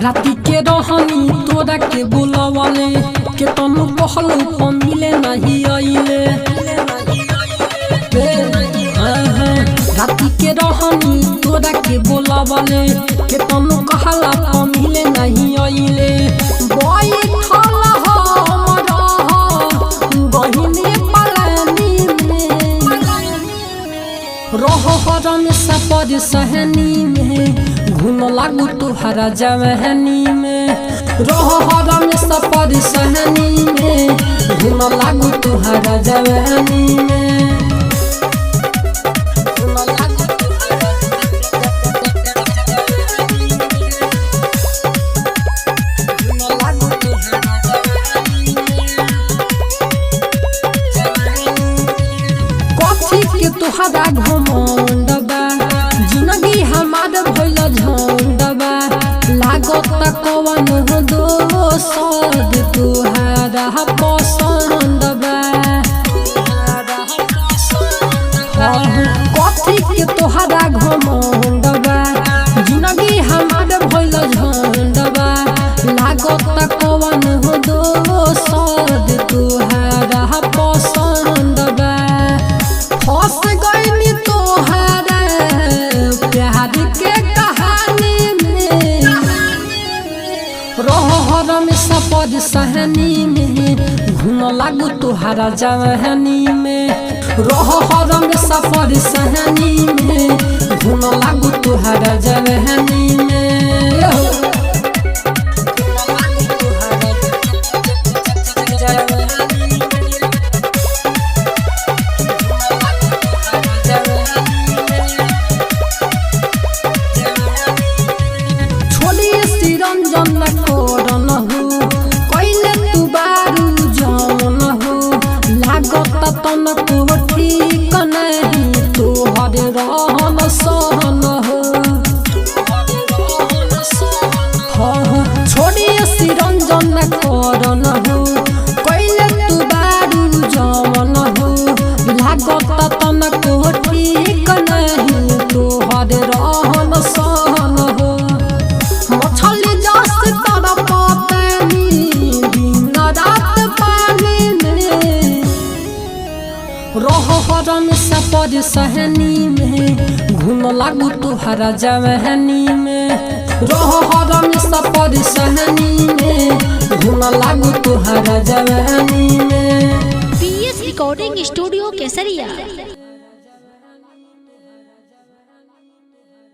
राती के रहनी तोरा के बुलावले के तनु कहलू तो मिले नहीं आइले। राती के रहनी तोरा के बुलावले के तनु कहला तो मिले नहीं आइले। बैठल बहिनी पलानी में रहरन सपर सहनी में घुन लागू तुहरा जवहनी में। रहरन सपर सहनी में घुन लागू तुहरा जवहनी में। तुहरा घमंड बा जिंदगी हमार भइल झंड बा लागत कवन दोसर तुहरा पसंद बा। कथी के तुहरा घमंड बा जिंदगी हमार भइल झंड बा लागत कवन दोसर तुहरा पसंद बा। फंस गईनी तोहरा प्यार के कहानी में रहरन सपर सहनी में घुन लागू तुहरा जवहनी में। रहरन सपर सहनी में घुन लागू तुहरा जवहनी में। रंजन करन हो कैले तू बारू जौन हो लागत तन को ठीक नहीं तोहर रहन सहन हो। छोड़ी रंजन करन हो कैले तू बारू जौन हो लागत तन को ठीक नहीं तोहर रहन सहन हो। रहरन सपर सहनी में घुन लागू तुहरा जवहनी में। रहरन सपर सहनी में घुन लागू तुहरा जवहनी में। PS रिकॉर्डिंग स्टूडियो केसरिया।